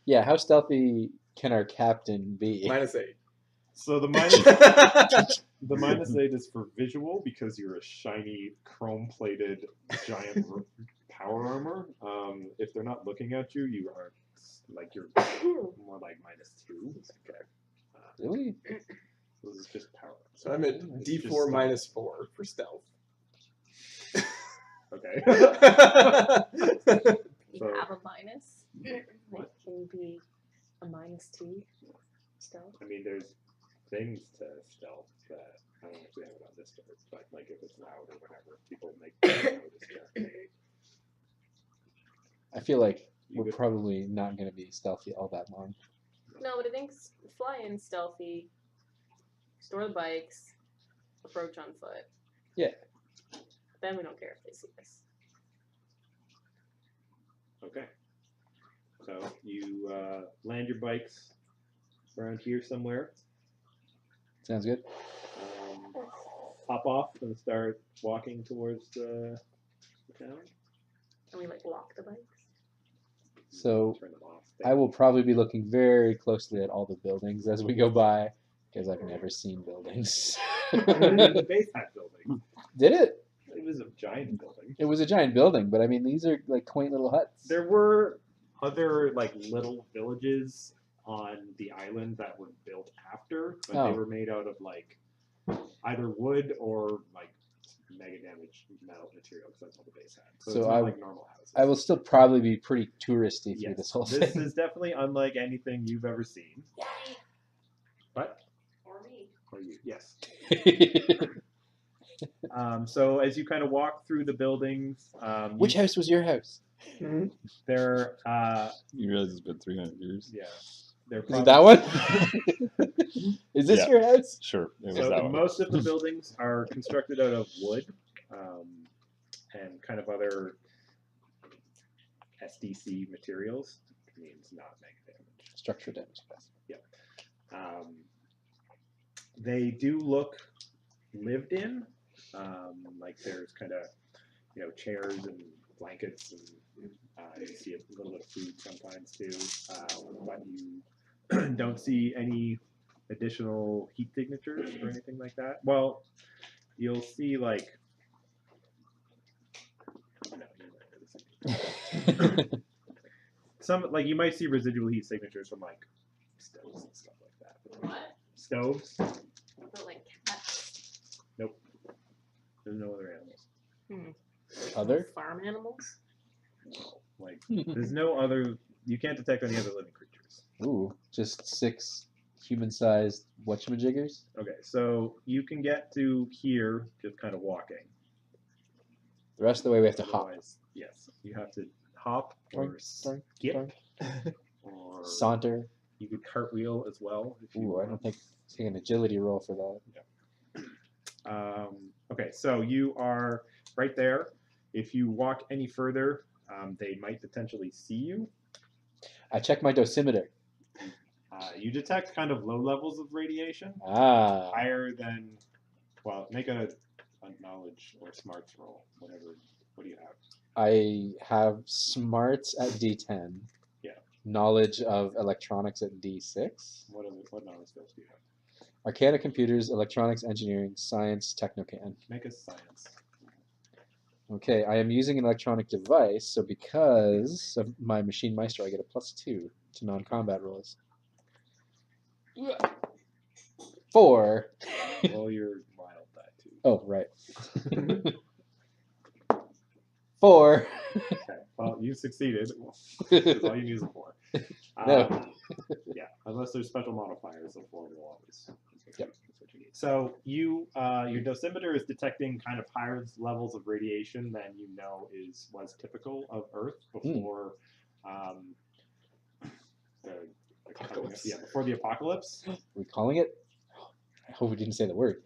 Yeah, how stealthy can our captain be? -8. So the minus 8 is for visual because you're a shiny chrome-plated giant power armor. If they're not looking at you, you are like you're more like -2. Okay. Really? So this is just power. So I'm at D4 -4 for stealth. Okay. You So- have a minus. Like, can you be a -2 stealth? I mean, there's things to stealth that I don't actually have it on this chart, but like if it's loud or whatever, people make notice. Yeah. I feel like You we're would- probably not going to be stealthy all that long. No, but I think fly in stealthy, store the bikes, approach on foot. Yeah. Then we don't care if they see us. Okay. So you land your bikes around here somewhere. Sounds good. Hop off and start walking towards the town. Can we like lock the bikes? So Turn them off. I will probably be looking very closely at all the buildings as we go by because I've never seen buildings. The base hat building. Did it? It was a giant building. It was a giant building, but I mean, these are like quaint little huts. There were other like little villages on the island that were built after, but Oh. they were made out of like either wood or like mega damaged metal material because that's what the base had. So, So it's not I- like normal houses. I will still probably be pretty touristy through Yes, this whole this thing. is definitely unlike anything you've ever seen. What? Or me. Or you? Yes. So as you kind of walk through the buildings, Which house was your house? they're You realize it's been 300 years? yeah, they're Is it that one? Is this Yeah. your house? Sure, it was So that one. most of the buildings are constructed out of wood and kind of other SDC materials. Means not mega damage. Structure damage. They do look lived in. Like there's kind of chairs and blankets and you see a little bit of food sometimes too. But you don't see any additional heat signatures or anything like that. Well, you'll see like some like you might see residual heat signatures from like stoves and stuff like that. What? Stoves. But like cats. Nope. There's no other animals. Other? Farm animals? Like there's no other. You can't detect any other living creatures. Ooh, just 6 human-sized whatchamajiggers? Okay, so you can get to here just kind of walking. The rest of the way we have to hop. Otherwise, yes, you have to hop or Doink, skip, doink. or Saunter. you could cartwheel as well if you Ooh, I want. don't think take an agility roll for that. Okay, so you are right there. If you walk any further, they might potentially see you. I check my dosimeter. You detect kind of low levels of radiation, Ah. higher than, well, make a knowledge or smarts roll, whatever. What do you have? I have smarts at D10. Yeah. Knowledge of electronics at D6. What knowledge skills do you have? Arcana computers, electronics, engineering, science, technocan. Make a science. Okay, I am using an electronic device, so because of my machine maestro, I get a +2 to non-combat rolls. 4. Well, you're wild die too. Oh, right. 4. Okay. Well, you succeeded. That's all you need is a 4. No. Yeah, unless there's special modifiers, a 4 will always. Yep. That's what you need. So you, your dosimeter is detecting kind of higher levels of radiation than was typical of Earth before the Apocalypse. Yeah, before the apocalypse. We calling it? I hope we didn't say the word.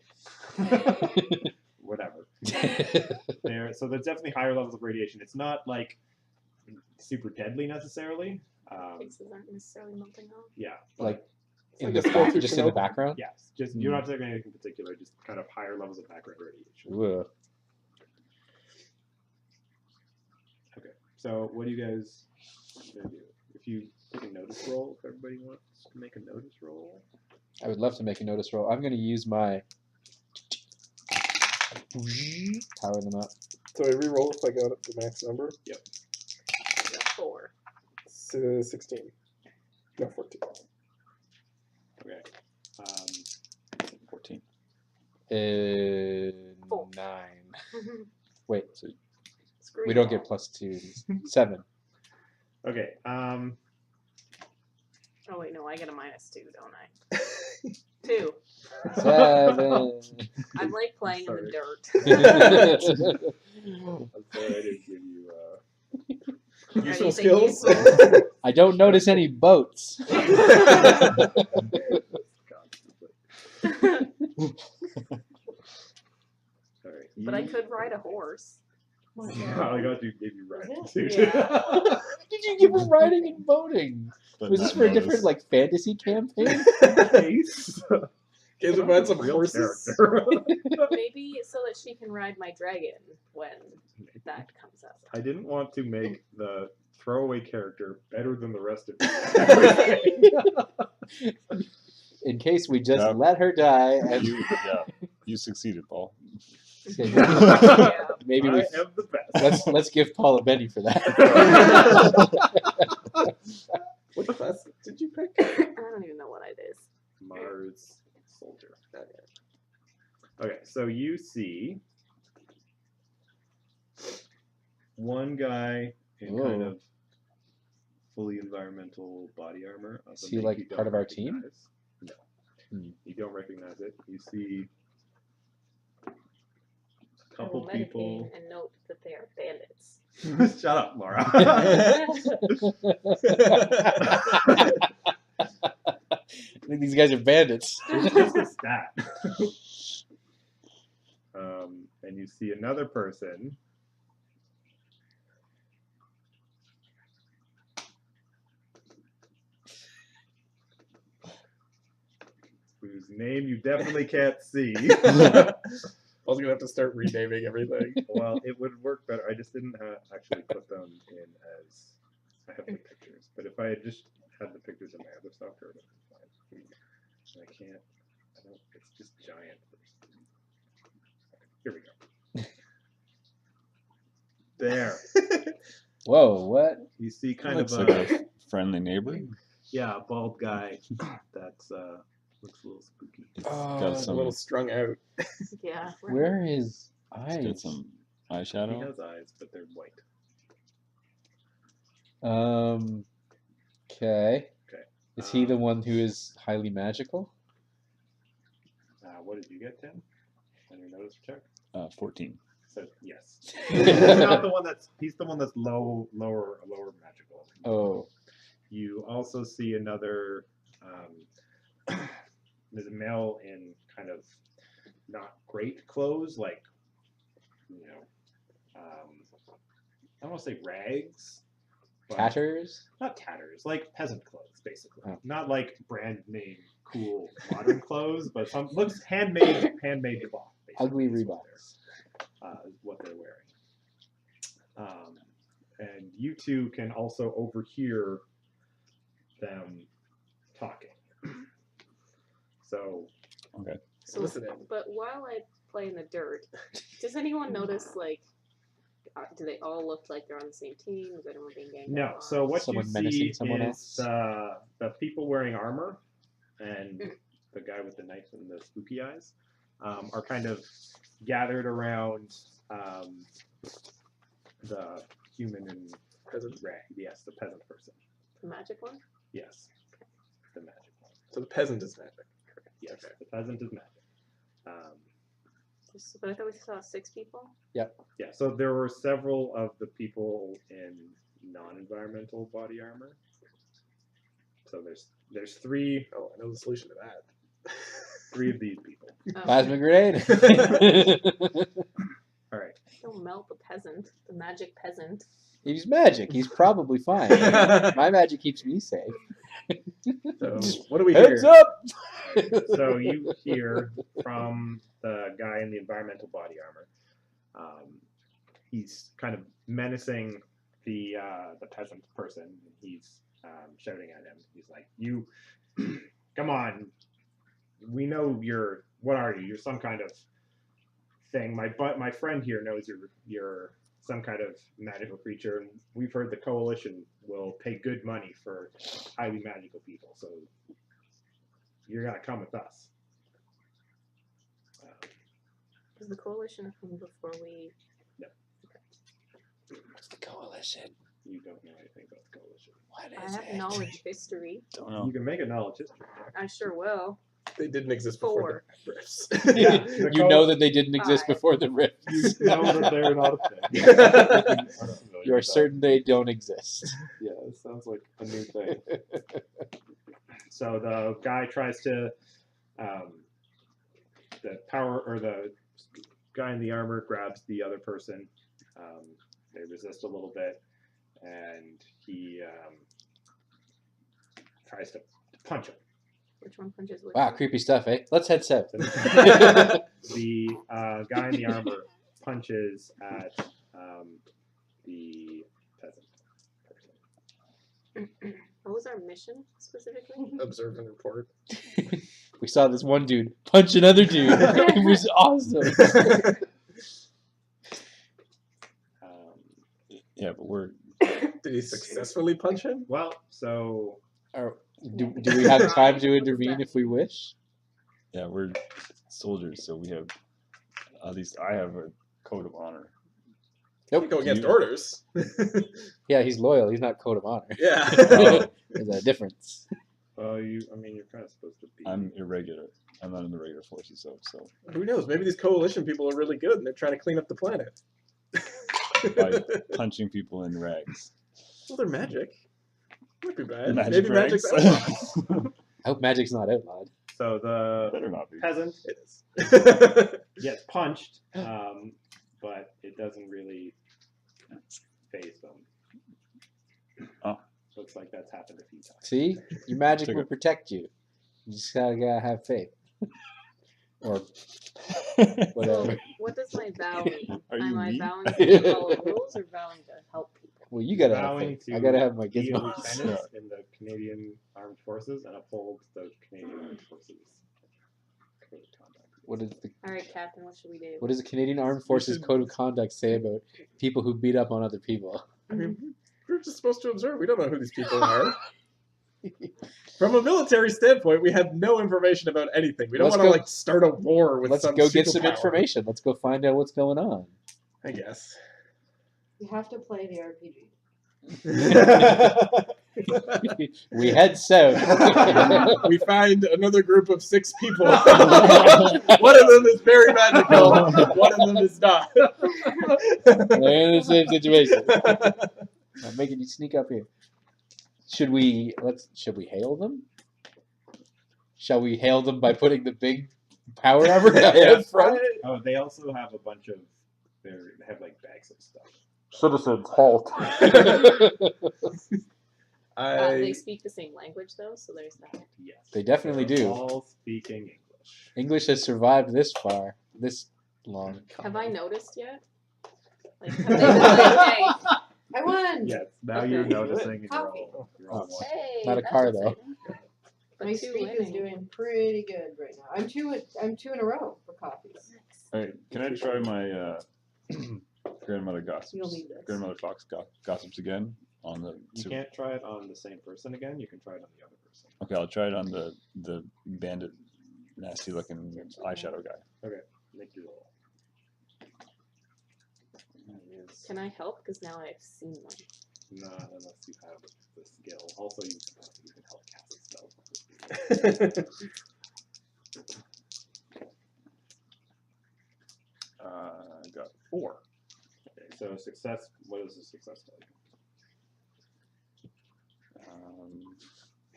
Whatever. So there's definitely higher levels of radiation. It's not like super deadly necessarily. Faces aren't necessarily melting off. Yeah. but- Like in like the a back, filter just in the smoke. background. Yes, just you're not detecting anything in particular, just kind of higher levels of background radiation. Ooh. Okay, so what do you guys gonna do? If you Take a notice roll if everybody wants to make a notice roll. I would love to make a notice roll. I'm going to use my power them up. So I re-roll if I got up the max number. Yep. I got 4. 16. No, 14. Okay. 14. 4. 9. Wait, so Screw we you don't get all. +2. 7. Okay. Oh wait, no, I get a -2, don't I? 2. 7. I like playing in the Sorry. dirt. I'm sorry I didn't give you. Useful Anything skills. useful? I don't notice any boats. Sorry. But I could ride a horse. I got to give you right. Yeah. Did you give him riding and boating? But Was this not for a different notice. like fantasy campaign? Case. Guys, we find some Real horses. character. Maybe so that she can ride my dragon when that comes out. I didn't want to make the throwaway character better than the rest of you. In case we just Yeah. let her die, and You succeeded, Paul. Yeah. maybe I we am the best. let's give Paul a Benny for that. What class did you pick? I don't even know what it is. Mars soldier. Okay, so you see one guy in kind Whoa. of fully environmental body armor. Of Is a he make like you don't part of our team? recognize. No. Hmm. You don't recognize it. You see a I will couple people. metagame and note that they are bandits. Shut up, Laura. I think these guys are bandits. It's just a stat. And you see another person. Whose name you definitely can't see. I was gonna have to start renaming everything. Well, it would work better. I just didn't actually put them in as I have the pictures. But if I had just had the pictures in my other software, it would have been fine. I can't. I don't. It's just giant. Here we go. There. Whoa, what? You see kind Looks of like a friendly neighbor. yeah, a bald guy. That's looks a little spooky. Oh, Got A some. little strung out. Yeah. Where is Got eyes? some He eyeshadow. has eyes, but they're white. Okay. Okay. Is he the one who is highly magical? What did you get, Tim? On your notice check? 14. So yes. He's not the one that's. He's the one that's lower magical. Oh. You also see another. There's a male in kind of not great clothes, like I don't want to say rags. but Tatters? Not tatters, like peasant clothes, basically. Oh. Not like brand name, cool modern clothes, but some looks handmade cloth. Ugly is what Reeboks. is what they're wearing. And you two can also overhear them talking. So, Okay. So, Listen in. but while I play in the dirt, does anyone notice like? Do they all look like they're on the same team? Is anyone being ganged no. up on? So what Someone you menacing see someone is the people wearing armor and the guy with the knife and the spooky eyes are kind of gathered around the human and peasant rag. Yes, the peasant person. The magic one? Yes, the magic one. So the peasant is magic. Yes, the peasant is magic. But I thought we saw 6 people. Yeah, so there were several of the people in non-environmental body armor. So there's 3 Oh, I know the solution to that. 3 of these people. Oh. Plasma grenade? All right. Don't melt the peasant, the magic peasant. He's magic. He's probably fine. My magic keeps me safe. So What do we Heads hear? up! so you hear from the guy in the environmental body armor. He's kind of menacing the peasant person. He's shouting at him. He's like, "You, come on! We know you're. What are you? You're some kind of thing. My friend here knows you're some kind of magical creature, and we've heard the coalition will pay good money for highly magical people. So you're gonna come with us." Is the coalition come before we? What's the coalition? You don't know anything about the coalition. What I is have it? knowledge history. Don't know. You can make a knowledge history check. I sure will. They didn't exist before the rifts. Yeah, the You know that they didn't exist Five. before the You rifts. know that they're not a thing. You are certain they don't exist. Yeah, it sounds like a new thing. So the guy tries to, the guy in the armor grabs the other person. They resist a little bit, and he tries to punch him. Which one punches which? Wow, one? creepy stuff, eh? Let's head south. The guy in the armor punches at the peasant person. What was our mission specifically? Observe and report. We saw this one dude punch another dude. It was awesome. Yeah, but we're Did he successfully punch him? Well, so Do we have time to intervene if we wish? we're soldiers, so we have at least I have a code of honor. Nope. Go against You- orders. Yeah, he's loyal. He's not code of honor. Yeah. There's a difference. you're kind of supposed to be. I'm irregular. I'm not in the regular forces, so Who knows? Maybe these coalition people are really good and they're trying to clean up the planet. by punching people in rags. Well, they're magic. Might be bad. Magic Maybe rags. magic's outlawed. I hope magic's not outlawed. So the Better not be. peasant It is. gets punched, but it doesn't really phase them. Oh. Looks like that's happened a few times. See? Your magic Took will it. protect you. You just gotta have faith. Or So, whatever. what does my vow mean? Are you Am I me? vowing to follow rules or vowing to help people? Well, you gotta have Vowing faith. to I gotta have my be a gizmos. lieutenant in the Canadian Armed Forces and uphold the Canadian Armed Forces code of conduct. What is the All right, Captain. What should we do? What does the Canadian Armed Forces should- Code of Conduct say about people who beat up on other people? I mean, we're just supposed to observe. We don't know who these people are. From a military standpoint, we have no information about anything. We don't Let's want to go- start a war with Let's some go get some superpower. information. Let's go find out what's going on. I guess. You have to play the RPG. We head south. We find another group of 6 people. One of them is very magical. One of them is not. They're in the same situation. I'm making you sneak up here. Should we hail them? Shall we hail them by putting the big power armor guy up front? Oh, they also have a bunch of. They have like bags of stuff. Citizens, halt. They speak the same language though, so there's that. Yes. They definitely They're do. All speaking English. English has survived this far, this long. Have I noticed yet? Like, have they been like, hey, I won! Yes. Now Okay. you're noticing. And Coffee. you're all one. hey, Not a that's car, though. exciting. But My 2 streak is winning. doing pretty good right now. I'm two in a row for coffees. All right, can I try my grandmother gossips? You'll need this. Grandmother Fox gossips again on the. You can't try it on the same person again. You can try it on the other person. Okay, I'll try it on the bandit, nasty looking eyeshadow guy. Make your roll. Can I help? Because now I've seen one. Not unless you have the skill. Also, you can help cast a spell. I got 4. Okay, so success. What is a success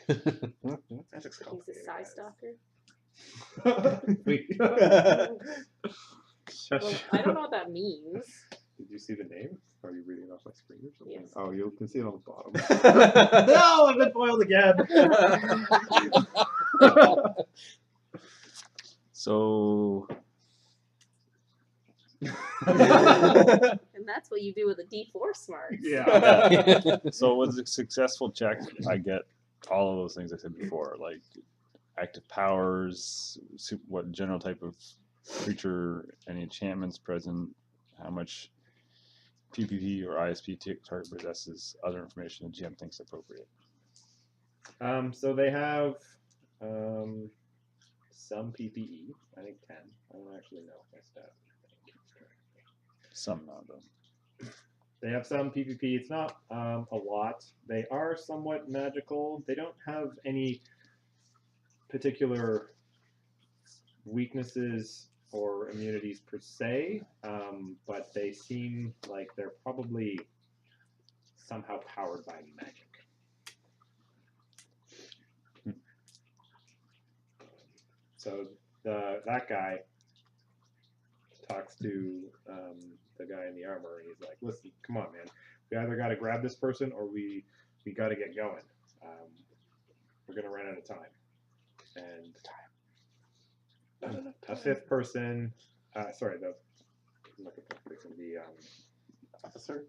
Magic's He's a complicated, side guys. stalker. type? Well, I don't know what that means. Did you see the name? Are you reading off my screen or something? Yes. Oh, you can see it on the bottom. No, I've been foiled again. So And that's what you do with a D4 smarts. Yeah. So with a successful check, I get all of those things I said before, like active powers, what general type of creature, any enchantments present, how much PPP or ISP target possesses, other information the GM thinks appropriate. So they have some PPE. I think 10. I don't actually know my stats. Some amount though. They have some PPP. It's not a lot. They are somewhat magical. They don't have any particular weaknesses or immunities per se, but they seem like they're probably somehow powered by magic. So that guy talks to the guy in the armor, and he's like, "Listen, come on, man. We either got to grab this person or we got to get going. We're gonna run out of time." And a fifth person, sorry, the Officer?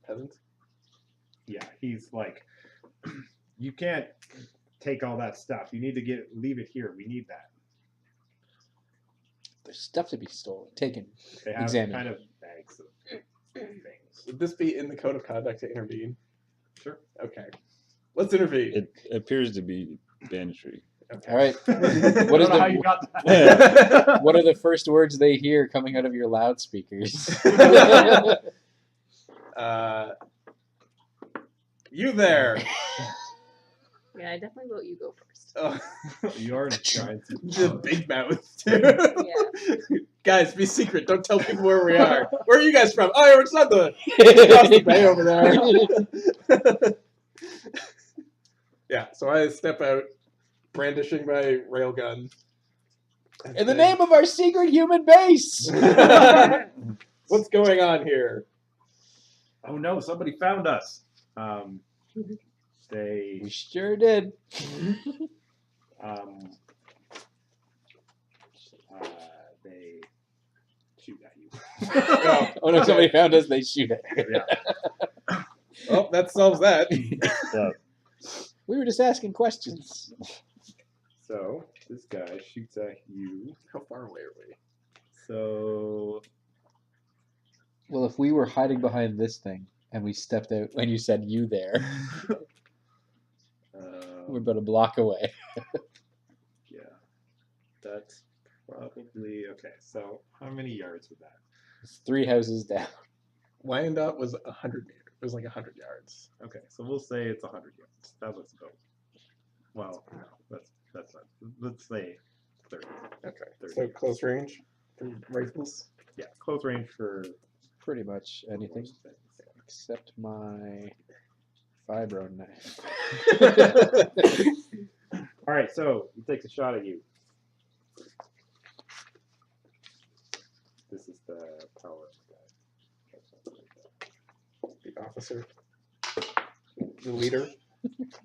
Peasant? yeah, he's like, "You can't take all that stuff. You need to leave it here. We need that." There's stuff to be stolen, taken. They have Examine. kind of bags of things. Would this be in the code of conduct to intervene? Sure. Okay. Let's intervene. It appears to be banditry. Okay. All right. What What is how you the got that? what are the first words they hear coming out of your loudspeakers? You there. Yeah, I definitely vote you go first. Oh, You're trying to. the big mouth, too. Yeah. Guys, be secret. Don't tell people where we are. Where are you guys from? Oh, yeah, we're just across the bay over there. Yeah, so I step out, brandishing my railgun. In the name of our secret human base. What's going on here? Oh no! Somebody found us. They We sure did. they shoot at you. Oh no! Somebody found us. They shoot it. Yeah. Oh, that solves that. So, We were just asking questions. So this guy shoots at you. How far away are we? So Well, if we were hiding behind this thing and we stepped out when you said "you" there, we're about a block away. yeah, that's probably okay. So how many yards was that? It's 3 houses down. Wyandotte was 100 meters. It was like 100 yards. Okay, so we'll say it's 100 yards. That was about. Well, no, that's not. Let's say 30. Okay. 30 So yards. close range for rifles. Yeah, close range for Pretty much anything most things. except my fibro knife. All right, so he takes a shot at you. This is the power guy. The officer. The leader.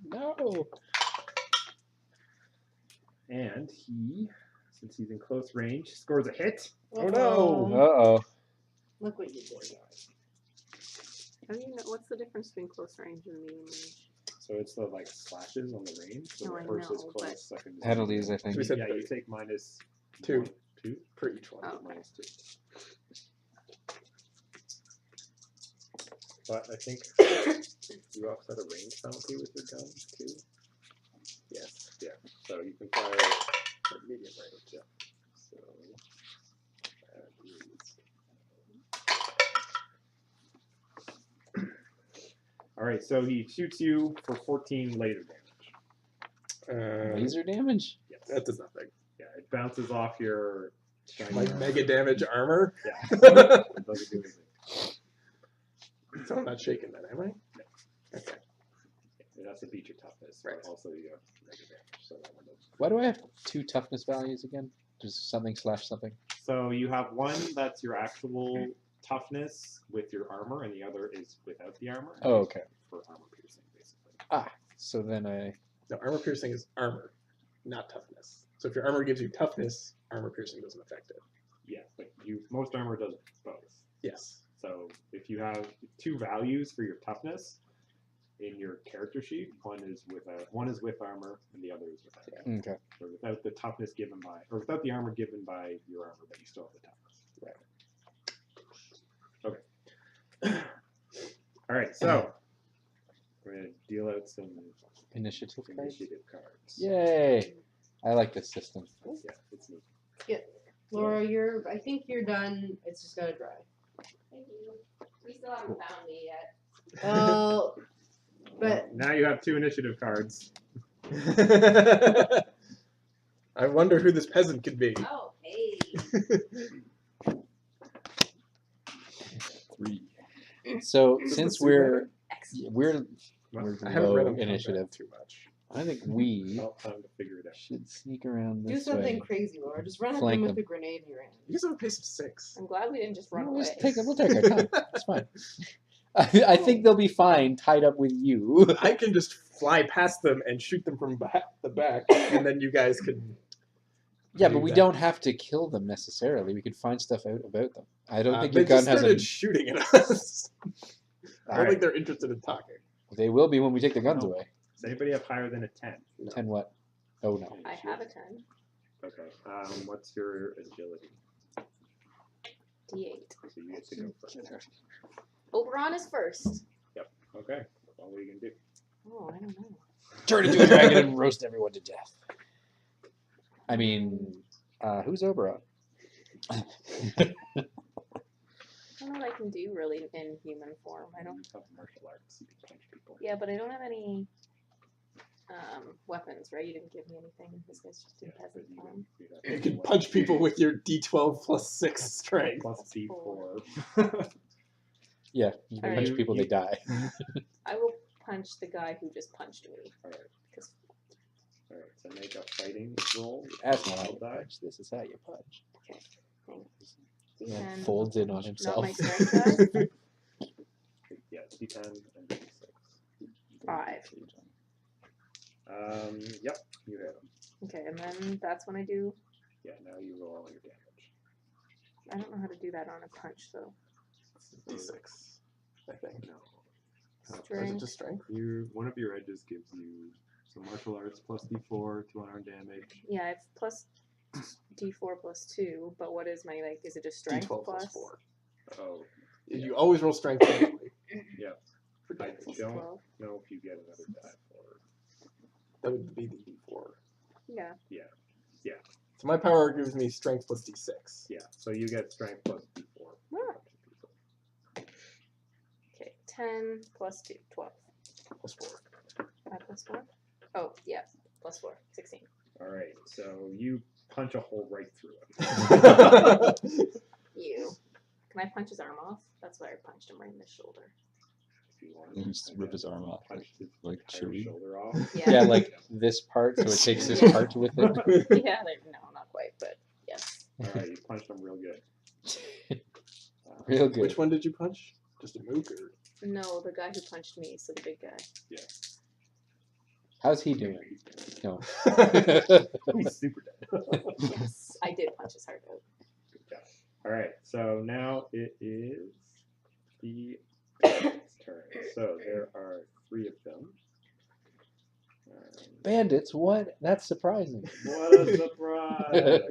No. And he, since he's in close range, scores a hit. Oh no. Uh-oh. Look what you did. How do you know what's the difference between close range and medium range? So it's the like slashes on the range. So No, the I first is know, close, but- second is Penalties, I So think. we said yeah, you take minus 2 2 for each one. Oh. minus 2. But I think you offset a range penalty with your gun too. Yes, yeah. So you can fire at medium range. Yeah. So that is. All right, so he shoots you for 14 laser damage. Laser damage? Yes. That does nothing. Yeah, it bounces off your shiny Like armor. mega damage armor. Yeah. It doesn't do anything. So I'm not shaking then, am I? Okay. It has to beat your toughness, Right. but also you have mega damage. So that one doesn't. Why do I have 2 toughness values again? Just something slash something. So you have one that's your actual toughness with your armor, and the other is without the armor. Oh, okay. For armor piercing, basically. So then I... No, armor piercing is armor, not toughness. So if your armor gives you toughness, armor piercing doesn't affect it. Yeah, but most armor does both. Yes. So if you have 2 values for your toughness in your character sheet, one is with armor and the other is without. Okay. So without the toughness given by, or without the armor given by your armor, but you still have the toughness. Right. Okay. All right. So we're gonna deal out some Initiative cards. initiative cards. Yay! I like this system. Yeah, it's neat. Good. Laura, I think you're done. It's just gotta dry. Thank you. We still haven't found me yet. Well, but Now you have 2 initiative cards. I wonder who this peasant could be. Oh, hey. 3. So This is since the we're Excellent. we're Well, I haven't read low on initiative, too much. I think we well, time to figure it out. should sneak around do this something way. crazy, Laura. Just run at Flank them with them. a grenade in your hand. You guys have a pace of 6. I'm glad we didn't just run We'll away. just we'll take our time. It's fine. I think they'll be fine tied up with you. I can just fly past them and shoot them from the back, and then you guys can. Yeah, do but we that. don't have to kill them necessarily. We could find stuff out about them. I don't think they your gun just has started a. shooting at us. I don't Alright. think they're interested in talking. They will be when we take their guns No. away. Does anybody have higher than a 10? 10 what? Oh no. I have a 10. Okay. What's your agility? D8. So you get to go first. Oberon is first. Okay. That's all we can do. Oh, I don't know. Turn into a dragon and roast everyone to death. I mean, who's Oberon? I don't know what I can do really in human form. I don't. You have martial arts. You can punch people. Yeah, but I don't have any weapons, right? You didn't give me anything. This guy's just in peasant but form. You can punch people with your D12 plus 6 strength. Plus D4. Yeah, you can Alright. punch people, they die. I will punch the guy who just punched me. Alright. Because Alright, so make a fighting roll. That's not how Wild you die. punch. This is how you punch. D10. Yeah, folds in on Not himself. my strength die. Yeah, D10 and D6. 5. Yep, you hit him. Okay, and then that's when I do. Yeah, now you roll all your damage. I don't know how to do that on a punch though. D6, I think. No. Is it Strength. just strength? One of your edges gives you some martial arts plus D4 to unarmed damage. Yeah, I have plus D4 plus 2, but what is my is it just strength D12 plus? plus 4. Oh, You always roll strength anyway. yeah. For I damage. Plus don't 12. know if you get another die for. That would be the D4. Yeah. So my power gives me strength plus D6. Yeah, so you get strength plus D4. Ah. Okay, 10 plus 2, 12. Plus 4. 5 plus 4? Oh, yeah, plus 4, 16. Alright, so you punch a hole right through him. You. Can I punch his arm off? That's why I punched him right in the shoulder. If you want You just rip his arm off. punch his Like entire Chewie. shoulder off. Yeah, like this part, so it takes this part with it. Yeah, no, not quite, but yes. Alright, you punched him real good. Real good. Which one did you punch? Just a mook or? No, the guy who punched me, so the big guy. How's he doing? No. He's super dead. Yes, I did punch his heart out. Good job. Alright, so now it is the bandits' turn. So there are 3 of them. Bandits? What? That's surprising. What a surprise!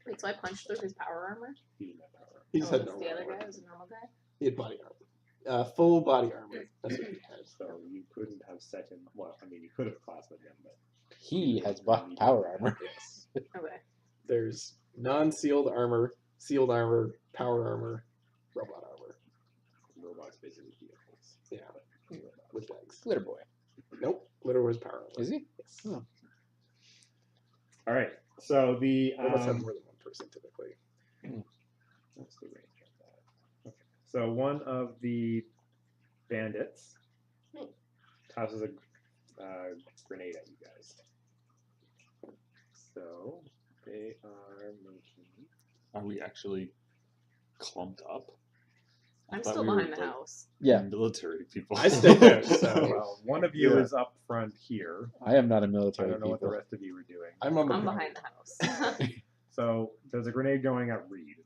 Wait, so I punched through his power armor? He didn't have power. He's Oh, had it's no the other armor. guy was a normal guy? He had body armor. Full body armor. That's what he had. So you couldn't have set him. Well, I mean, you could have classified him, but He has power armor. Yes. Okay. There's non-sealed armor, sealed armor, power armor, robot armor. robots basically vehicles. Yeah, with legs. Glitter boy. Nope, glitter was power armor. Is he? Yes. Oh. All right. So the Robots have more than one person typically. what's the range of that? Okay. So one of the bandits tosses a grenade at you guys. So they are making. Are we actually clumped up? I I'm thought still we were, behind the like, house. Yeah. Military people. I stayed out, So so one of you Yeah. is up front here. I am not a I military don't know what the people. rest of you are doing. I'm on I'm behind the house. So there's a grenade going at Reed.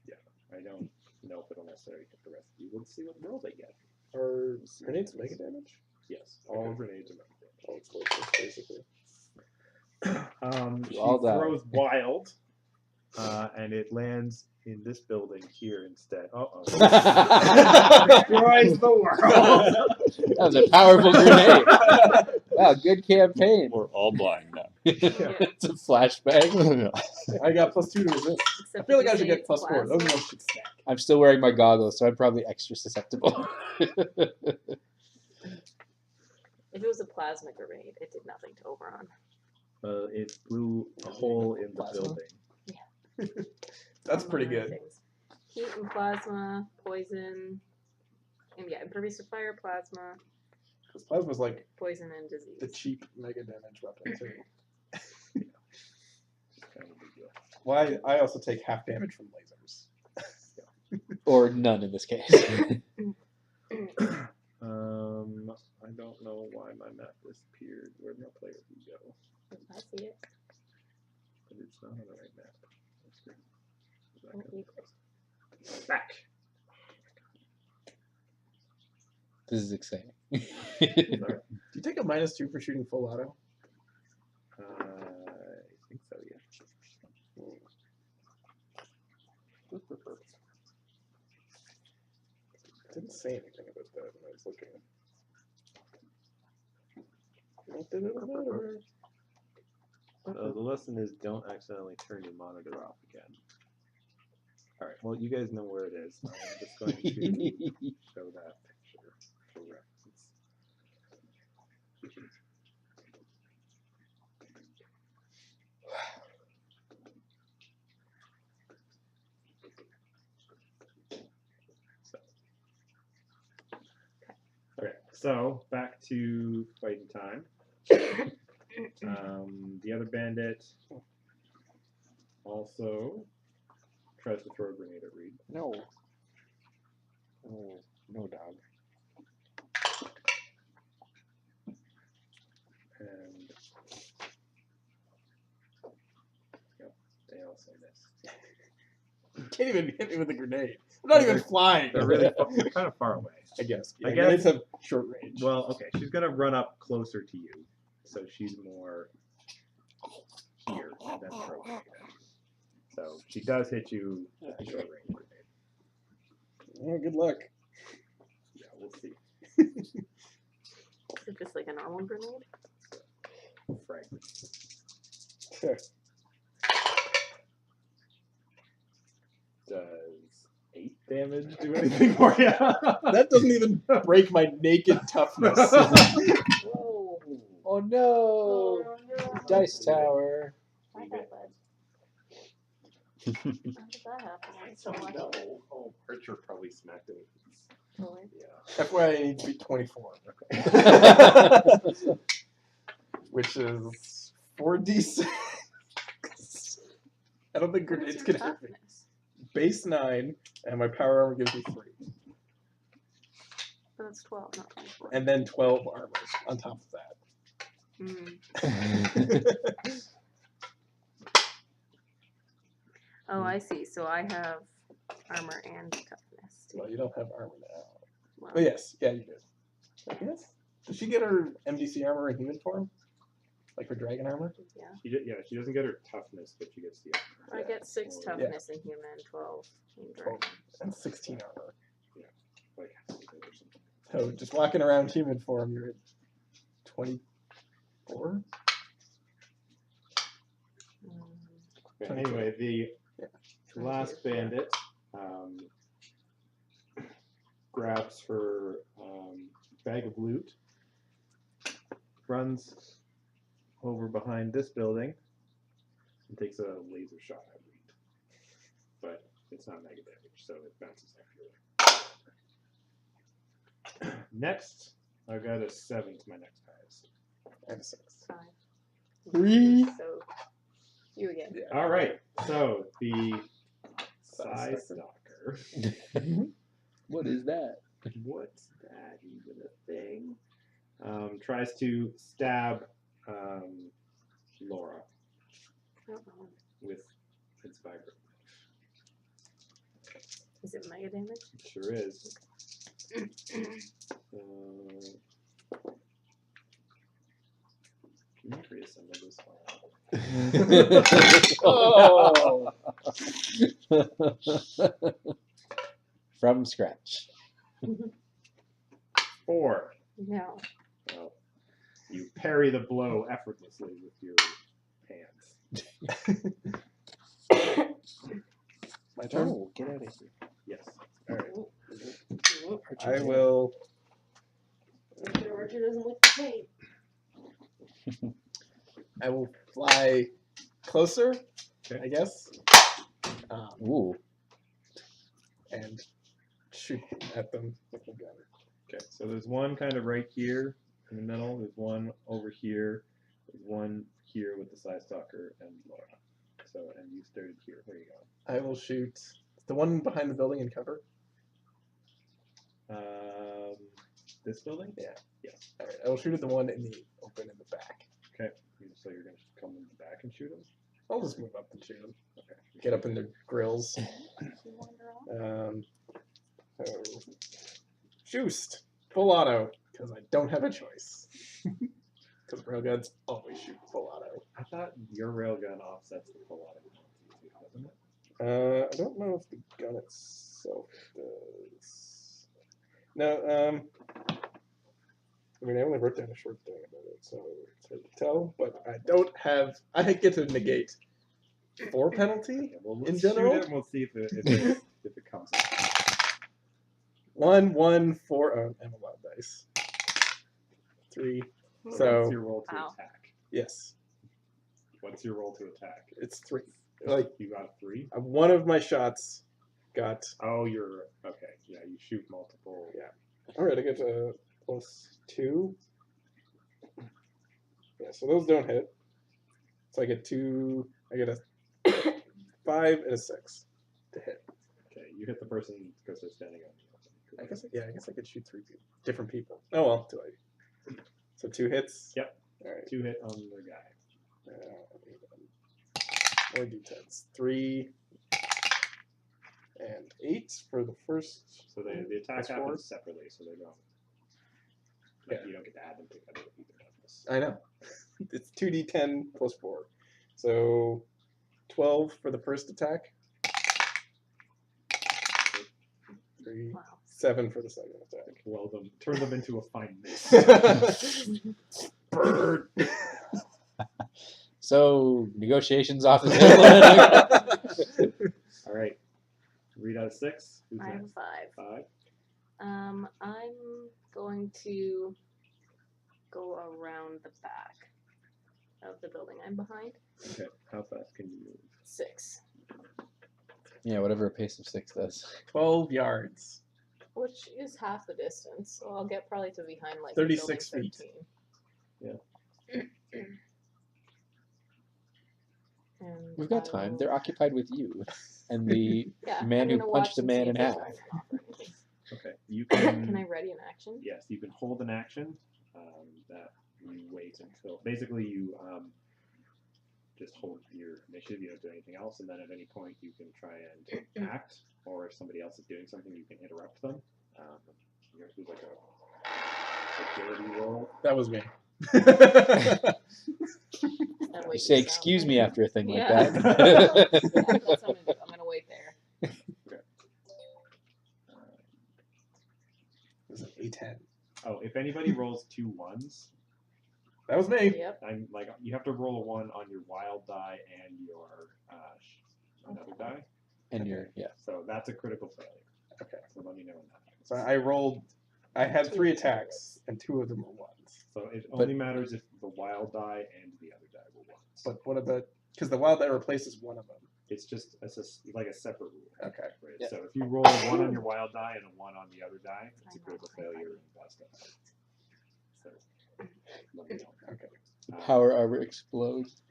yeah, I don't know if it'll necessarily hit the rest of you. We'll see what roll they get. Are grenades mega damage? Yes, all grenades are mega damage. All explosives, basically. She all die. throws wild, and it lands in this building here instead. Destroys the world. That was a powerful grenade. Wow, good campaign. We're all blind now. It's a flashbang. I got +2 to resist. I Except feel if like I you should say get +4. Those plasma. ones should stack. I'm still wearing my goggles, so I'm probably extra susceptible. If it was a plasma grenade, it did nothing to Oberon. It blew a hole in the Plasma? building. That's Among pretty other good. things. Heat and plasma, poison, and yeah, impervious to fire, plasma, Because plasma's like poison, and disease. the cheap mega damage weapon, too. Kind of a big deal. Why? I also take half damage from lasers. Or none in this case. I don't know why my map disappeared. Where'd my player go? I see it. But it's not on the right map. Let's see. Oh, you- Back. This is exciting. Sorry. Do you take a -2 for shooting full auto? I think so, yeah. Didn't say anything about that when I was looking. What did it matter? The lesson is don't accidentally turn your monitor off again. Alright, well, you guys know where it is. I'm just going to show that picture for reference. Okay, so back to fighting time. The other bandit also tries to throw a grenade at Reed. No. Oh, no, dog. And yep, they also miss. You can't even hit me with a grenade. I'm not even flying. They're really they're kind of far away. I guess. I Yeah, guess- grenades have short range. Well, okay, she's gonna run up closer to you, so she's more here and then throw a grenade at you. So she does hit you with the short range grenade. Yeah, good luck. Yeah, we'll see. Is it just like a normal grenade? Fragment. Does 8 damage do anything for you? That doesn't even break my naked toughness. Whoa. Oh no! Oh, no. Dice tower. Why that bad? How did that happen? I'm so lucky. Oh, Archer probably smacked it. Really? Yeah. FYI, I need to be 24. Which is 4d6. I don't think What grenades is can your hit me. toughness? Base 9, and my power armor gives me 3. Oh, that's 12, not 24. And then 12 armor on top of that. Oh, I see. So I have armor and toughness too. Well, you don't have armor now. Well, Oh, yes. Yeah, you do. I guess. Does she get her MDC armor in human form? Like her dragon armor? yeah. She doesn't get her toughness, but she gets the I get 6 Yeah. toughness in human, 12 in dragon. And 16 armor. like or something. So just walking around human form, you're at 24? Anyway, the Yeah. last bandit grabs her bag of loot, runs over behind this building, and takes a laser shot at Reed. But it's not mega damage, so it bounces off your way. Next, I got a 7 to my next highest. And 6. 5. 3. So you again. Yeah. All right, so the Size Size Stalker. What is that? What's that even a thing? Tries to stab Laura I don't know. with It's vibrant. Is it mega damage? It sure is. Can you reassemble this file? Oh. From scratch. 4. No. Well, you parry the blow effortlessly with your hands. My turn. Oh, get out of here. Yes. All right. I will. Archer doesn't like the pain. I will fly closer, Okay. I guess, Ooh. and shoot at them with the gun. Okay. So there's one kind of right here in the middle. There's one over here. There's one here with the side stalker and Laura. So, and you started here. Where are you going? I will shoot the one behind the building in cover. This building? Yeah. Yes. All right. I will shoot at the one in the open in the back. Okay. So you're going to come in the back and shoot him? I'll just move up and shoot them. Okay. Get up in their grills. You So, Juiced. Full auto. Because I don't have a choice. Because railguns always shoot full auto. I thought your railgun offsets the full auto penalty, doesn't it? I don't know if the gun itself does. No, I mean, I only wrote down a short thing about it, so it's hard to tell. But I don't have. I get to negate 4 penalty Okay, well, in let's general. shoot it and we'll see if it comes up. 1, 1, 4. Oh, and a wild dice. 3. What's So your roll to Wow. attack? yes, What's your roll to attack? it's 3. Like You got 3? one of my shots got. Oh, you're okay. Yeah, you shoot multiple. Yeah. All right, I get a +2. Yeah, so those don't hit. So I get 2. I get a 5 and a 6 to hit. Okay, you hit the person because they're standing on you. I guess I could shoot 3 people, different people. Oh well, do I? So 2 hits. Yep. All right. 2 hit on the guy. More d10s. 3 and 8 for the first. So the attack That's 4. happens separately, so they don't. Like, Yeah. You don't get to add them together with either of this. I know. It's 2d10 plus 4. So 12 for the first attack. 3, Wow. 7 for the second attack. Well, turn them into a fine mist. Bird. So negotiations off the table. All right. Read out of 6. Who's I have a next? 5. 5. I'm going to go around the back of the building I'm behind. Okay. How fast can you move? 6, Yeah, whatever a pace of 6 does. 12 yards. which is half the distance, so I'll get probably to behind like 36 building feet. 13. Yeah. And We've got I time. will- They're occupied with you and the Yeah, man I'm who gonna punched watch a and man see in if there's half. a map or anything. Okay. You can. Can I ready an action? Yes, you can hold an action that you wait until. Basically, you just hold your initiative. You don't do anything else, and then at any point you can try and act, or if somebody else is doing something, you can interrupt them. Yours was like a agility roll. That was me. And You wait say this out. excuse me after a thing Yeah. like that. Yeah, that's what I'm gonna do. I'm gonna wait there. It was an A10. Oh, if anybody rolls 2 1s, That was me. Yep. I'm like you have to roll a 1 on your wild die and your another die. And you're, yeah. So that's a critical failure. Okay. So let me know when that happens. So I rolled. I had 3 attacks, and 2 of them were ones. So it only matters if the wild die and the other die were 1s. But what about? Because the wild die replaces one of them. It's just like a separate rule. Okay. Right? Yeah. So if you roll a 1 on your wild die and a 1 on the other die, it's a critical failure and bust up. So let me know. Okay. The power armor explodes.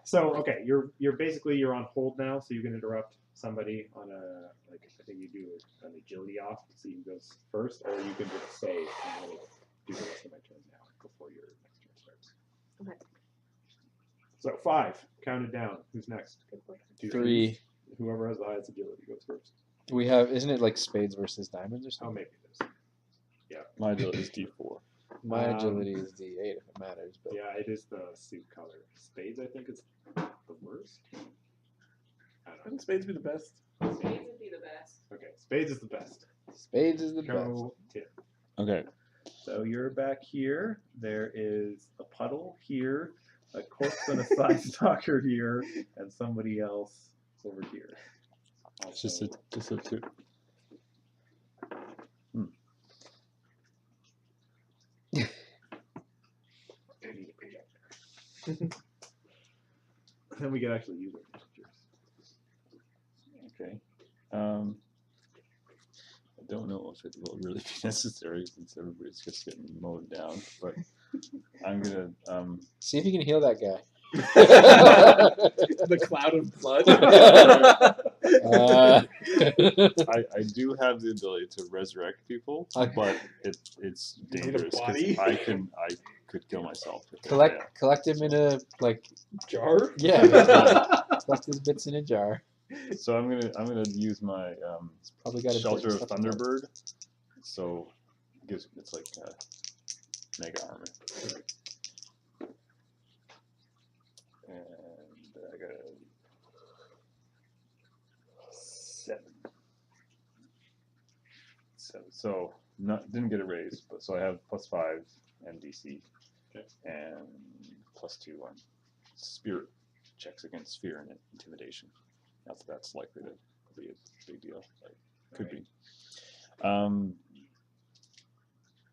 So okay, you're basically you're on hold now, so you can interrupt somebody on a like I think you do an agility off to see who goes first, or you can just say I'm going to do the rest of my turn now before your next turn starts. Okay. So 5. Counted down. Who's next? Do 3. Whoever has the highest agility goes first. We have, isn't it like spades versus diamonds or Oh, something? maybe it is. My agility is D4. My agility is D8 if it matters, but Yeah, it is the suit color. Spades, I think, is the worst. I don't know. Wouldn't spades be the best? Spades would be the best. Okay, spades is the best. spades is the best. Go Tim. Okay. So you're back here. There is a puddle here, a corpse and a side stalker here, and somebody else over here. It's just a 2. I need a projector. Then we can actually use our pictures. Okay. I don't know if it will really be necessary since everybody's just getting mowed down, but I'm gonna See if you can heal that guy. The cloud of blood. I do have the ability to resurrect people, Okay. but it's You need a dangerous body? because I could kill myself. If I fail. collect him in a like Jar? yeah. Collect his bits in a jar. So I'm gonna use my It's probably got a Shelter bit of stuff in there. Thunderbird. So it's like mega armor. And I got a 7. So didn't get a raise, but so I have +5 and DC, Okay. and +2 on spirit checks against fear and intimidation. Not that that's likely to be a big deal. Like, could be.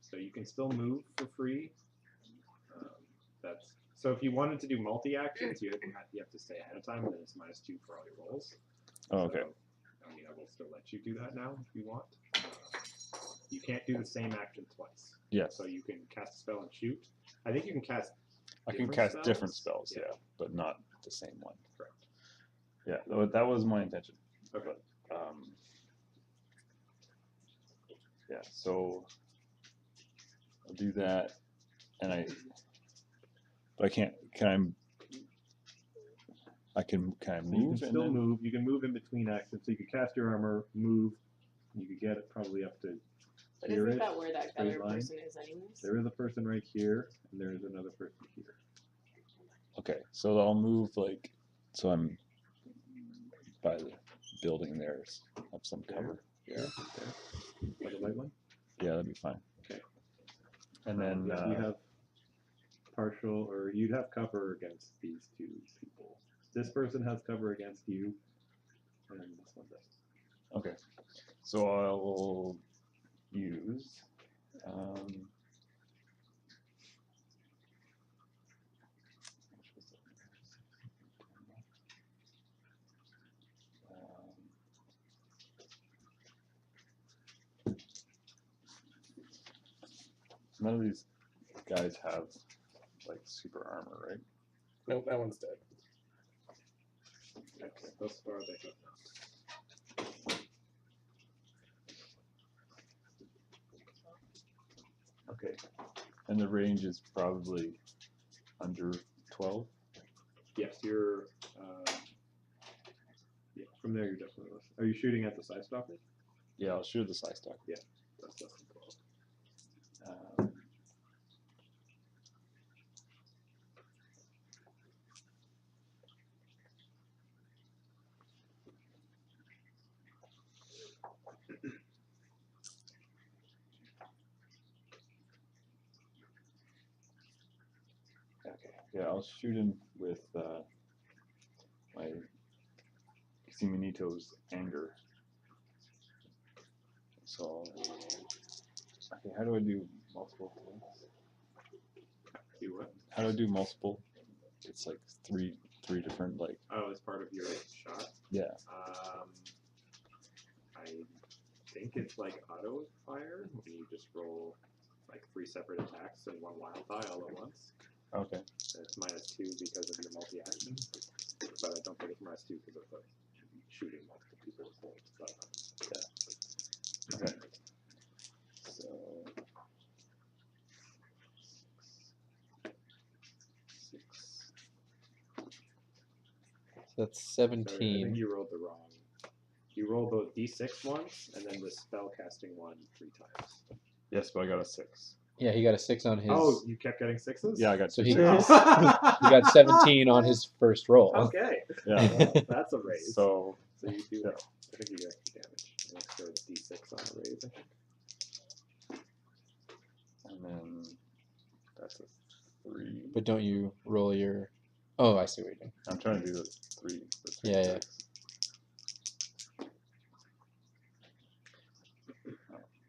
So you can still move for free. That's so if you wanted to do multi-actions, you have to stay ahead of time, and then it's -2 for all your rolls. Oh, okay. So, I mean, I will still let you do that now if you want. You can't do the same action twice. Yes. So you can cast a spell and shoot. I think you can cast. I can different cast different spells, Yeah. yeah, but not the same one. Correct. Yeah, that was my intention. Okay. Yeah, so I'll do that, and but I can't. Can I You move? can and still then, move. You can move in between actions. So you could cast your armor, move. You could get it probably up to But here. isn't that where that straight other line. person is anyways? There is a person right here, and there is another person here. Okay, so I'll move so I'm by the building there, have some cover. Yeah, Like a light one. yeah, that'd be fine. Okay. And then you have partial, or you'd have cover against these 2 people. This person has cover against you, and this one does. okay, so I will use. Which was it? None of these guys have like super armor, right? Nope, that one's dead. Okay. Thus far, they have not. Okay. And the range is probably under 12. Yes, you're. Yeah, from there you're definitely less. Are you shooting at the side stalker? Yeah, I'll shoot the side stock. That's less than 12. Okay. Yeah, I'll shoot him with my Simonito's anger. So, okay, how do I do multiple things? Do what? How do I do multiple? It's like three different like. Oh, as part of your shot. Yeah. I think it's like auto fire when you just roll like 3 separate attacks and 1 wild die all at once. Okay. It's -2 because of your multi-action, but I don't think it's -2 because of shooting multiple people with bolts. But Yeah. Okay. So. 6. that's So I think 17. you rolled the wrong. You rolled the D6 once, and then the spell casting one 3 times. Yes, but I got a 6. Yeah, he got a 6 on his. Oh, you kept getting 6s? Yeah, I got So 2 he- sixes. He got 17 on his first roll. Okay. Yeah. Well, that's a raise. So So you do. Yeah. I think you get damage. An extra D6 on a raise. I think. and then that's a 3. But don't you roll your? Oh, I see what you're doing. I'm trying to do the 3. The 3 Yeah, yeah. dice.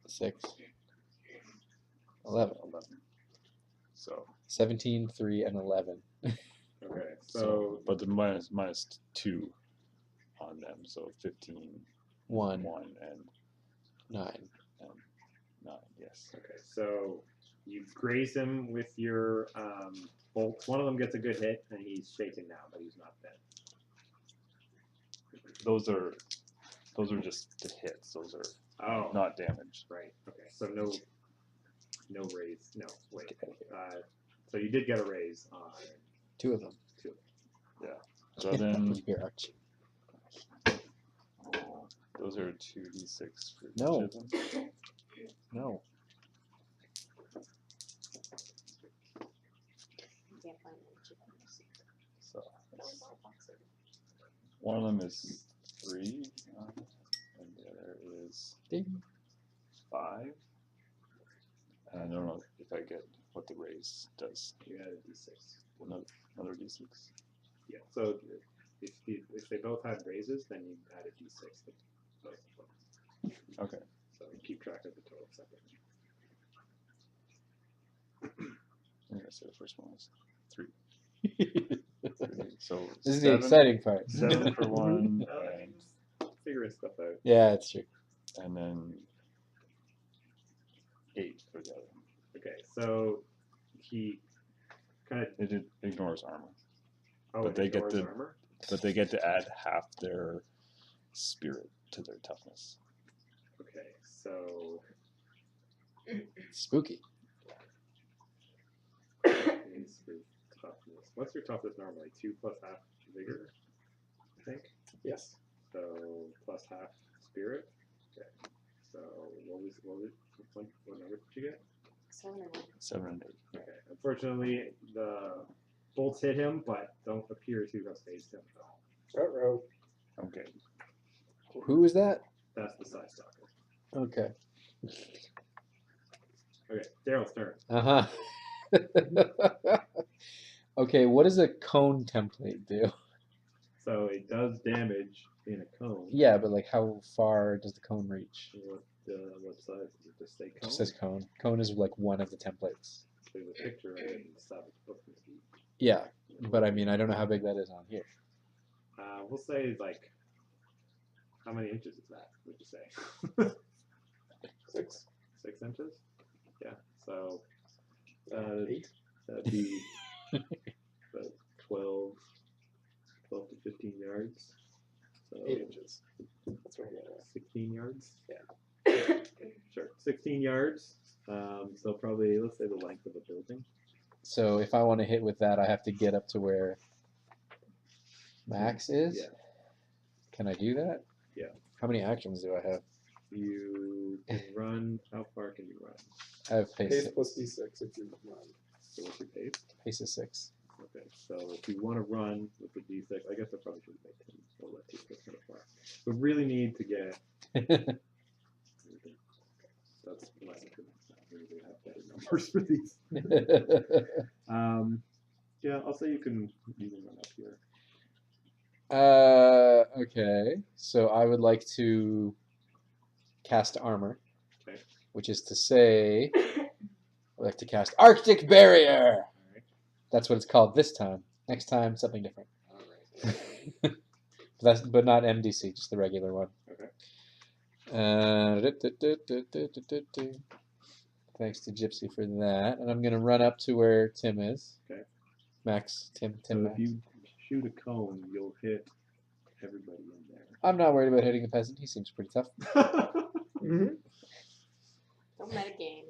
6, 11, 11. So 17, 3, and 11. Okay. so So but the minus 2 on them, so 15, 1, 1, and 9. 9. Yes. okay. So you graze him with your bolt. One of them gets a good hit, and he's shaken now, but he's not dead. Those are just the hits. Those are Oh. not damage. Right. Okay. So no raise. No. Wait. So you did get a raise on 2 of them. 2. So then Here, Archie. those are 2d6 for No. each of them. No. Can't find any chickens. So one of them is 3, and the other is Ding. 5. And I don't know if I get what the raise does. You had a D6. Another d6. Yeah. So if they both had raises, then you add a D6 to both of them. Okay. So you keep track of the total separately. Yeah, so the first one was 3. So This is the exciting part. 7 for one, Figuring stuff out. Yeah, it's true. and then 8 for the other. Okay, so he kind of It ignores armor, oh, but it they get ignores the- armor. but they get to add half their spirit to their toughness. Okay, so Spooky. is your toughness. What's your toughness normally? 2 plus half vigor, I think. Yes. So plus half spirit. Okay. So what number did you get? 7 and 1. 7 and 8. Okay. Unfortunately, the bolts hit him, but don't appear to have phased him at all. Uh-oh. Okay. Who is that? That's the side stalker. Okay. Okay, Daryl's turn. Uh huh. Okay, what does a cone template do? So it does damage in a cone. Yeah, but like how far does the cone reach? What size does it just say It cone? just says cone. Cone is like one of the templates. There's a picture of it in the Savage book. Maybe. Yeah, but I mean, I don't know how big that is on here. We'll say like, how many inches is that? Would you say? 6. 6 inches? Yeah. So 8. that'd be about 12 to 15 yards. So 8 inches. That's what I'm getting at. 16 yards. Yeah. Sure. 16 yards. So probably let's say the length of a building. So if I want to hit with that, I have to get up to where Max is? Yeah. Can I do that? Yeah. How many actions do I have? You can run. How far can you run? I have pace. Pace plus D6 if you run. So what's your pace? Pace is 6. Okay, so if you want to run with the D6, I guess I probably should make 10. We'll let D6 kind of far. We really need to get. That's less than we really have better numbers for these. Yeah, I'll say you can run up here. Okay. So I would like to cast armor. Okay. Which is to say, I'd like to cast Arctic Barrier. Alright. That's what it's called this time. Next time, something different. Alright. But not MDC, just the regular one. Okay. Thanks to Gypsy for that. And I'm going to run up to where Tim is. Okay. Max, Tim So Max. if you shoot a cone, you'll hit everybody in there. I'm not worried about hitting the peasant. He seems pretty tough. Mm-hmm. Don't metagame.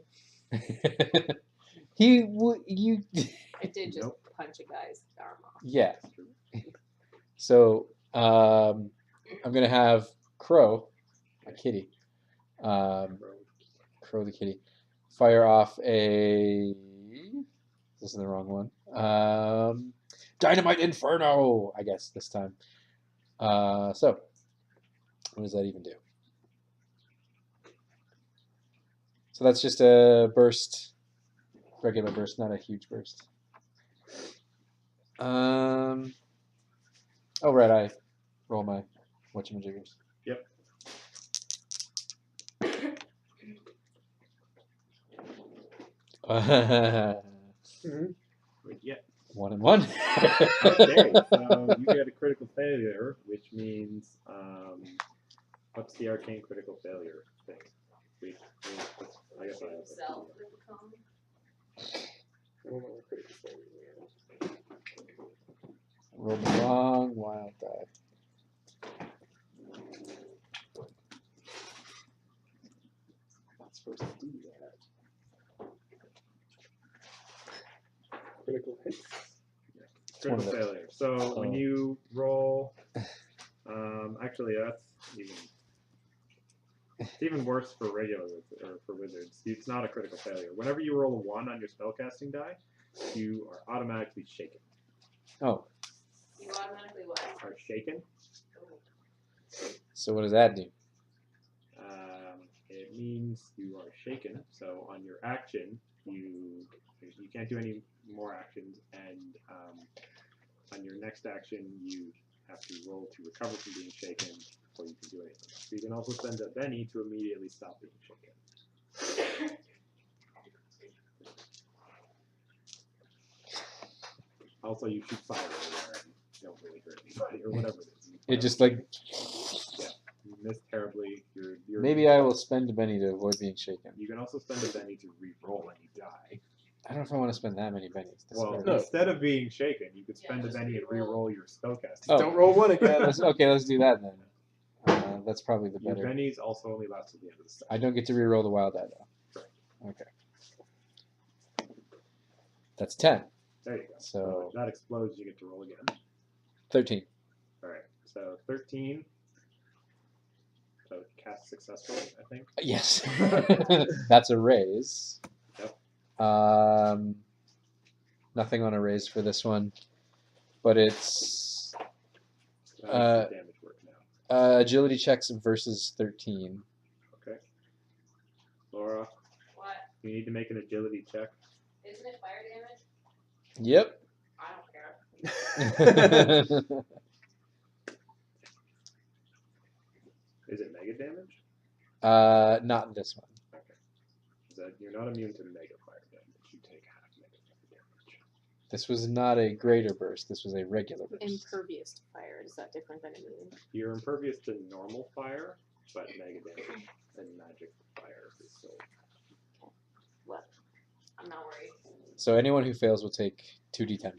You. I did just Nope. punch a guy's arm off. Yeah. That's true. So I'm gonna have Crow, my kitty, Crow the kitty, fire off a. This is the wrong one. Dynamite Inferno, I guess this time. So what does that even do? So that's just a burst, regular burst, not a huge burst. Oh right, I roll my whatchamajiggers. Yep. Yeah. 1 and 1. Okay, so you get a critical failure, which means what's the arcane critical failure thing? I guess I have Himself it. would become. I don't know what critical failure is. Rolled the wrong wild die. Not supposed to do that. Critical hits. one of Critical the- failure. So when you roll, actually that's it's even worse for regular or for wizards. It's not a critical failure. Whenever you roll a 1 on your spellcasting die, you are automatically shaken. Oh, You automatically what? Are shaken. so what does that do? It means you are shaken. So on your action, you can't do any more actions, and on your next action, you have to roll to recover from being shaken before you can do anything. So you can also spend a Benny to immediately stop being shaken. Also, you shoot fire everywhere and don't really hurt anybody or whatever it is. It just like You miss terribly. You're maybe I will spend a Benny to avoid being shaken. You can also spend a Benny to re-roll any die. I don't know if I want to spend that many bennies. This Well, is No. instead of being shaken, you could spend a just Benny and re-roll. re-roll your spellcasting. Oh. Don't roll one again. okay, let's do that then. That's probably the Your better. Bennies also only last till the end of the session. I don't get to re-roll the wild die though. Okay. That's 10. There you go. So- if that explodes, you get to roll again. 13. All right. So 13. So cast successfully, I think. Yes. That's a raise. Yep. Nothing on a raise for this one, but it's How does the damage work now? agility checks versus 13. Okay. Laura, What? you need to make an agility check. Isn't it fire damage? Yep. I don't care. Is it mega damage? Not this one. Okay. You're not immune to mega fire damage. You take half mega fire damage. This was not a greater burst. This was a regular burst. Impervious to fire. Is that different than immune? You're impervious to normal fire, but mega damage and magic fire is still. What? I'm not worried. So anyone who fails will take 2d10.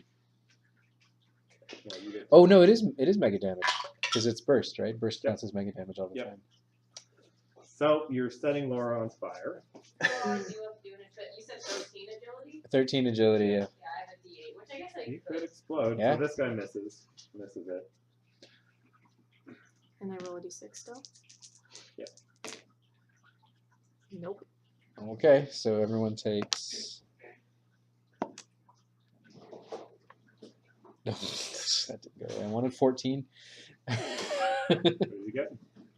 Well, you get Oh no, it is mega damage because it's burst, right? Burst Yep. counts as mega damage all the Yep. time. So you're setting Laura on fire. Do you have to do an you said 13 agility? 13 agility. Yeah. Yeah, I have a D8, which I guess I You could. could explode. Yeah. So this guy misses it. And I roll a D6 still? Yep. Nope. Okay, so everyone takes. No, that didn't go. I wanted 14. What did you get?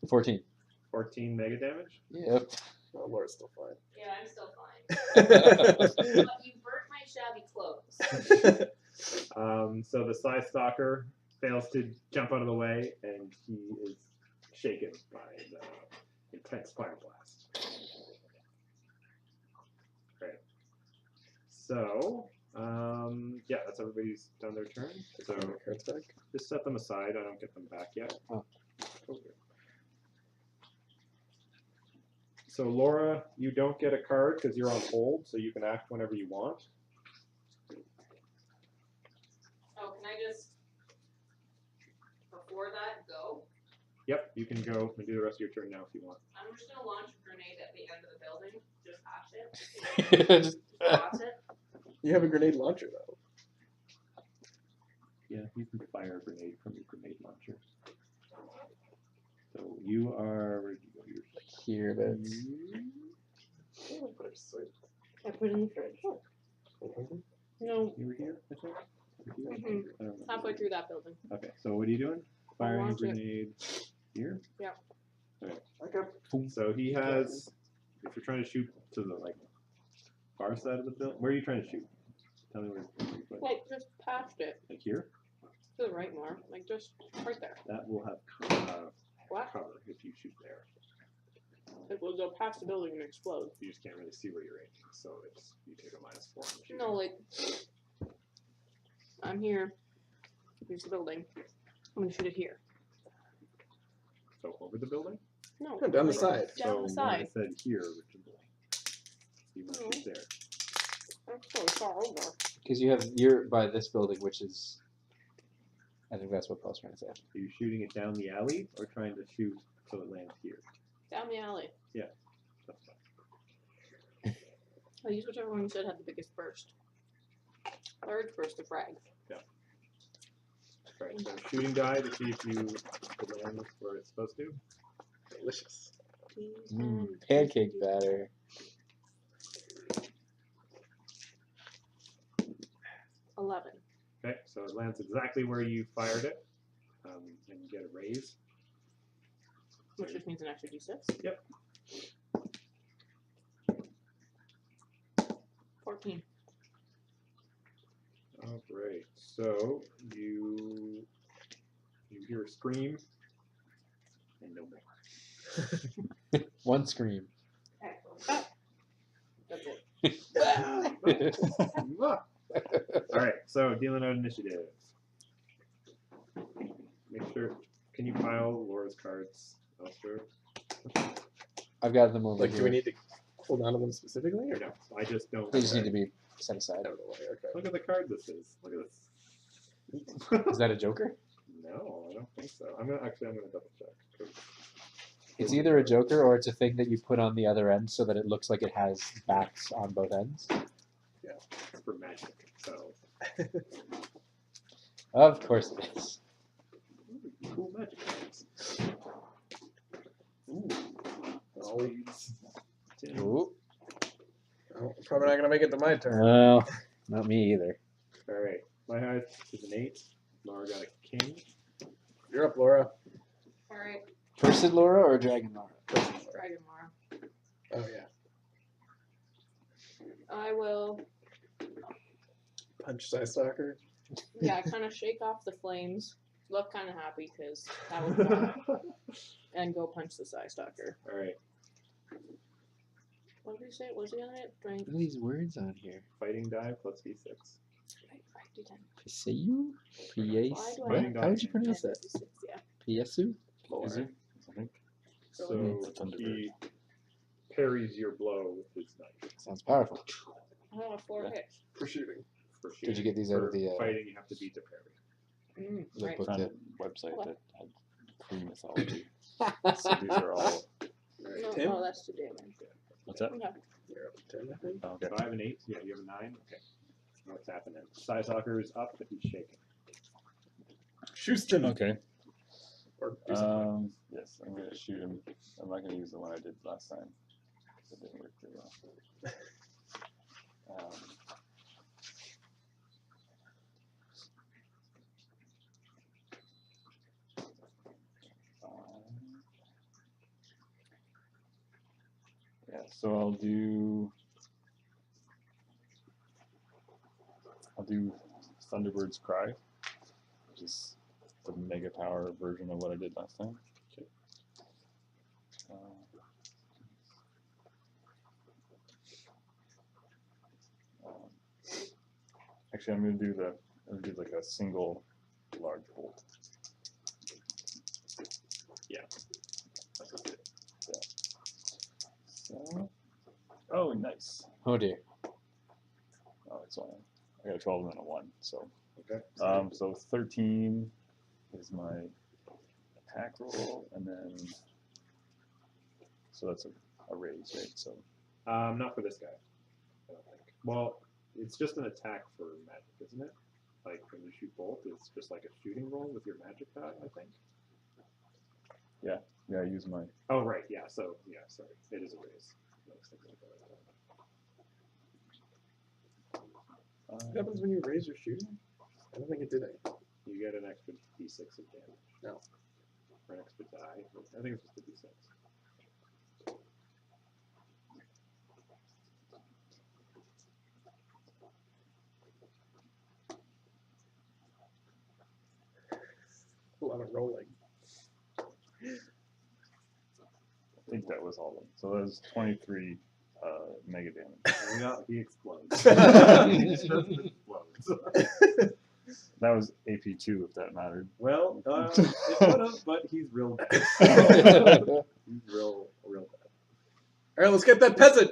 14. 14 mega damage. Yep. Oh, Laura's still fine. Yeah, I'm still fine. But you burnt my shabby clothes. So the Psy Stalker fails to jump out of the way, and he is shaken by the intense fire blast. Great. So, yeah, that's everybody's done their turn. So Cards back. just set them aside. I don't get them back yet. Oh. Okay. So Laura, you don't get a card because you're on hold, so you can act whenever you want. Oh, can I just, before that, go? Yep, you can go and do the rest of your turn now if you want. I'm just gonna launch a grenade at the end of the building. Just hash it. Just toss it. You have a grenade launcher though. Yeah, you can fire a grenade from your grenade launcher. So you are, where'd you go? You're Here, but I put it in the fridge. No, you were here, I think? Over here? Mhm. I don't remember. halfway through that building. Okay, so what are you doing? Firing a launch it. grenade here? Yeah. Okay. So he has, if you're trying to shoot to the like far side of the building, where are you trying to shoot? Tell me where you're putting. Like just past it, Like here? to the right more, like just right there. That will have What? cover if you shoot there. It will go past the building and explode. You just can't really see where you're aiming, so it's you take a -4 on the shooting. No, like I'm here. Here's the building. I'm gonna shoot it here. So over the building? No, No, down the like, side. Down so the when side. I said here originally. You want to shoot there. That's so far over. because you're by this building, which is, I think that's what Paul's trying to say. Are you shooting it down the alley or trying to shoot so it lands here? Down the alley. That's fine. I'll use whichever one you said had the biggest burst. Large burst of frag. Right, so shooting die to see if you land where it's supposed to. Delicious. Pancake batter. $11. Okay, so it lands exactly where you fired it, and you get a raise. Which just means an extra D6. Yep. 14. All right, so you hear a scream and no more. One scream. That's it. All right, so dealing out initiative. Make sure. Can you pile Laura's cards elsewhere? I've got them over Like, here. do we need to hold on to them specifically, or Or no? I just don't. They just need to be set aside. out of the way? Okay. Look at the card this is. Look at this. Is that a joker? No, I don't think so. I'm gonna double check. It's either a joker or it's a thing that you put on the other end so that it looks like it has backs on both ends. It's for magic. So Of course it is. cool magic cards. Ooh. Always. Ooh. Oh, probably not gonna make it to my turn. Well, not me either. All right. My highest is an 8. Laura got a king. You're up, Laura. Alright. Person Laura or Dragon Laura? Dragon Mara. Oh yeah. I will, Punch Stalker. yeah, kind of shake off the flames. Look kind of happy because that was fun. And go punch the Psy Stalker. All right. What did he say? What was he on it? Strength. What are these words on here? Fighting die plus D6. Right, D10. Piseyu? Why do I Fighting How would you die. pronounce that? D6, yeah. Piyesu? Lower. Is it? I think. So he parries your blow with his knife. Sounds powerful. Oh, 4 hits. For shooting. For Did you shooting. get these out For of the fighting? You have to beat the parry. the Right. book Found that a website What? that had pre-mythology. So these are all. All right. Tim? Oh, that's the damage. What's that? Okay. You're up to 10, I think. Oh, okay. So I have an 8. Yeah, you have a 9. Okay. What's happening? Psy Stalker is up, but he's shaking. Houston. Okay. Or do something. Yes, I'm gonna shoot him. I'm not gonna use the one I did last time. It didn't work very well. Yeah, so I'll do Thunderbird's Cry, which is the mega power version of what I did last time. Okay. Actually, I'm gonna do like a single large bolt. That's a hit. So, oh, nice. Oh dear. Oh, it's only I got a 12 and a 1. So, Okay. so 13 is my attack roll, and then so that's a raise, right? So, Not for this guy. I don't think. Well, it's just an attack for magic, isn't it? like when you shoot bolt, it's just like a shooting roll with your magic die, I think. Yeah, I use my. Oh right, yeah. So yeah, sorry, it is a raise. I was thinking about that. What happens when you raise your shooting? I don't think it did anything. You get an extra d6 of damage. No. Or an extra die. I think it's just a d6. A lot of rolling. I think that was all of them. So that was 23 mega damage. Yeah, he explodes. That was AP2 if that mattered. Well, it would have, but he's real bad. He's real bad. All right, let's get that peasant.